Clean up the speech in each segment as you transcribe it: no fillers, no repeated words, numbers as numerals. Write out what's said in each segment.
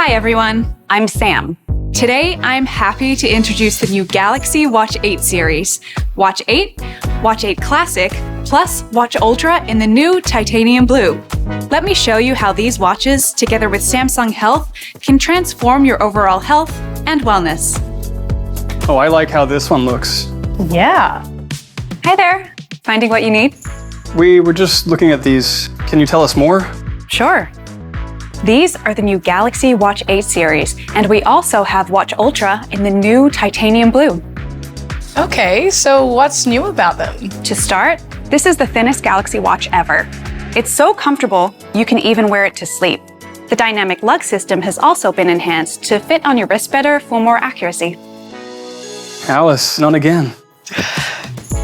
Hi everyone, I'm Sam. Today, I'm happy to introduce the new Galaxy Watch8 series. Watch 8, Watch 8 Classic, plus Watch Ultra in the new titanium blue. Let me show you how these watches, together with Samsung Health, can transform your overall health and wellness. Oh, I like how this one looks. Yeah. Hi there. Finding what you need? We were just looking at these. Can you tell us more? Sure. These are the new Galaxy Watch8 series, and we also have Watch Ultra in the new titanium blue. Okay, so what's new about them? To start, this is the thinnest Galaxy Watch ever. It's so comfortable, you can even wear it to sleep. The dynamic lug system has also been enhanced to fit on your wrist better for more accuracy. Alice, not again.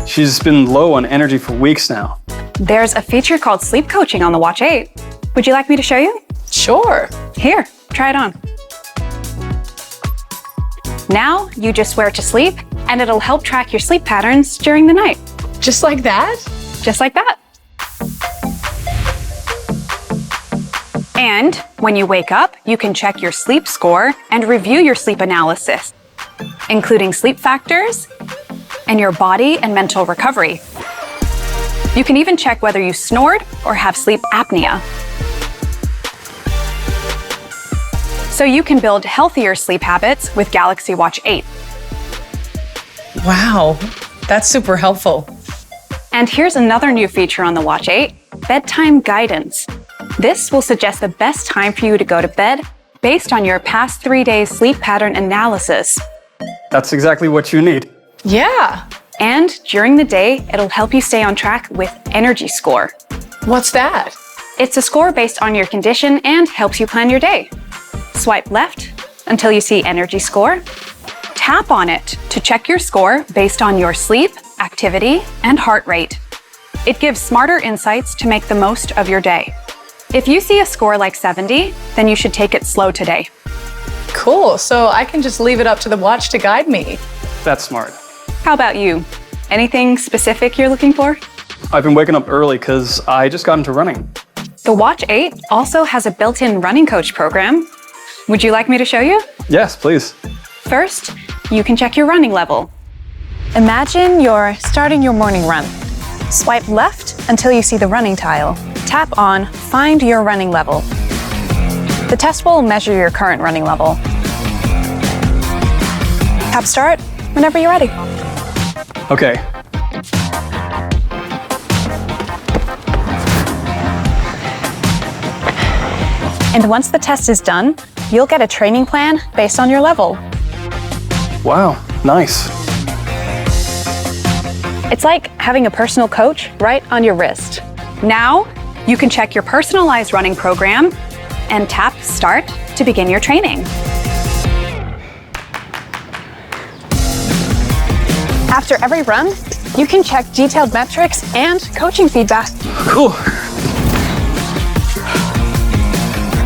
She's been low on energy for weeks now. There's a feature called sleep coaching on the Watch 8. Would you like me to show you? Sure. Here, try it on. Now, you just wear it to sleep, and it'll help track your sleep patterns during the night. Just like that? Just like that. And when you wake up, you can check your sleep score and review your sleep analysis, including sleep factors and your body and mental recovery. You can even check whether you snored or have sleep apnea. So you can build healthier sleep habits with Galaxy Watch 8. Wow, that's super helpful. And here's another new feature on the Watch 8, bedtime guidance. This will suggest the best time for you to go to bed based on your past 3 days sleep pattern analysis. That's exactly what you need. Yeah. And during the day, it'll help you stay on track with Energy Score. What's that? It's a score based on your condition and helps you plan your day. Swipe left until you see Energy Score. Tap on it to check your score based on your sleep, activity, and heart rate. It gives smarter insights to make the most of your day. If you see a score like 70, then you should take it slow today. Cool, so I can just leave it up to the watch to guide me. That's smart. How about you? Anything specific you're looking for? I've been waking up early because I just got into running. The Watch 8 also has a built-in running coach program. Would you like me to show you? Yes, please. First, you can check your running level. Imagine you're starting your morning run. Swipe left until you see the running tile. Tap on Find Your Running Level. The test will measure your current running level. Tap Start whenever you're ready. Okay. And once the test is done, you'll get a training plan based on your level. Wow, nice. It's like having a personal coach right on your wrist. Now, you can check your personalized running program and tap Start to begin your training. After every run, you can check detailed metrics and coaching feedback. Cool.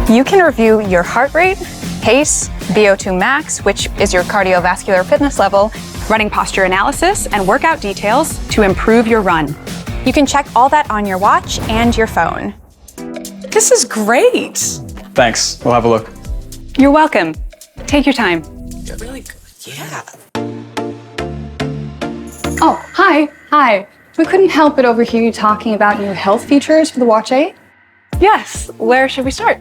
You can review your heart rate, pace, VO2 max, which is your cardiovascular fitness level, running posture analysis, and workout details to improve your run. You can check all that on your watch and your phone. This is great. Thanks. We'll have a look. You're welcome. Take your time. Really good. Yeah. Oh, hi. Hi. We couldn't help but overhear you talking about new health features for the Watch 8. Yes, where should we start?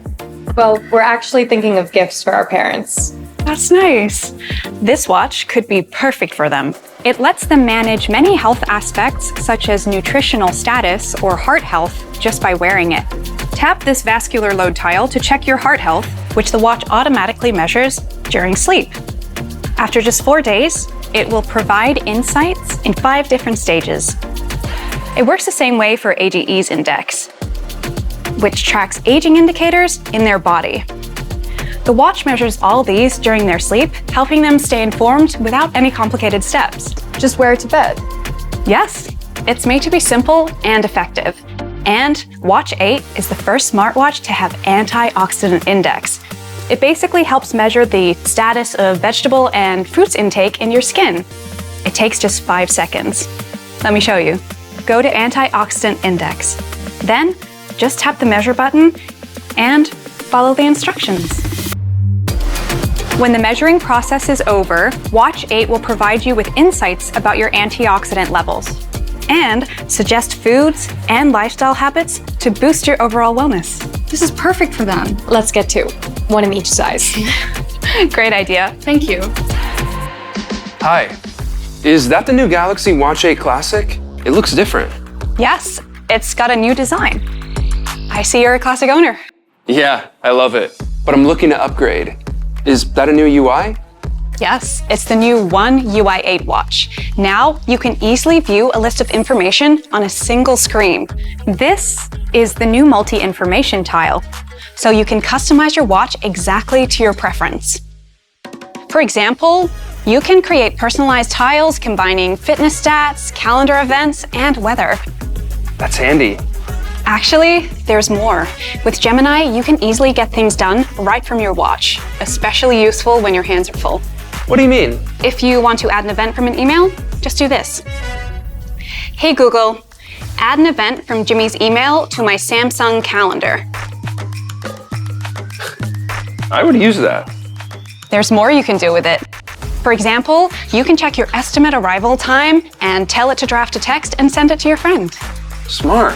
Well, we're actually thinking of gifts for our parents. That's nice. This watch could be perfect for them. It lets them manage many health aspects such as nutritional status or heart health just by wearing it. Tap this vascular load tile to check your heart health, which the watch automatically measures during sleep. After just 4 days, it will provide insights in 5 different stages. It works the same way for AGE's index, which tracks aging indicators in their body. The watch measures all these during their sleep, helping them stay informed without any complicated steps. Just wear it to bed. Yes, it's made to be simple and effective. And Watch 8 is the first smartwatch to have antioxidant index. It basically helps measure the status of vegetable and fruits intake in your skin. It takes just 5 seconds. Let me show you. Go to antioxidant index. Then, just tap the measure button and follow the instructions. When the measuring process is over, Watch 8 will provide you with insights about your antioxidant levels and suggest foods and lifestyle habits to boost your overall wellness. This is perfect for them. Let's get two. One in each size. Great idea. Thank you. Hi. Is that the new Galaxy Watch 8 Classic? It looks different. Yes, it's got a new design. I see you're a classic owner. Yeah, I love it. But I'm looking to upgrade. Is that a new UI? Yes, it's the new One UI 8 watch. Now you can easily view a list of information on a single screen. This is the new multi-information tile, so you can customize your watch exactly to your preference. For example, you can create personalized tiles combining fitness stats, calendar events, and weather. That's handy. Actually, there's more. With Gemini, you can easily get things done right from your watch, especially useful when your hands are full. What do you mean? If you want to add an event from an email, just do this. Hey Google, add an event from Jimmy's email to my Samsung calendar. I would use that. There's more you can do with it. For example, you can check your estimate arrival time and tell it to draft a text and send it to your friend. Smart.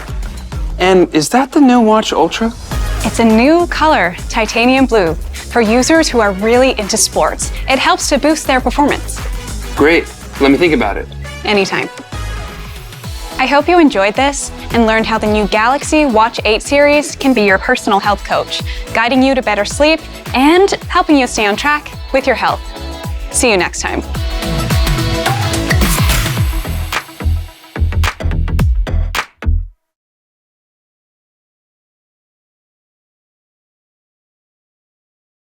And is that the new Watch Ultra? It's a new color, titanium blue, for users who are really into sports. It helps to boost their performance. Great. Let me think about it. Anytime. I hope you enjoyed this and learned how the new Galaxy Watch 8 series can be your personal health coach, guiding you to better sleep and helping you stay on track with your health. See you next time.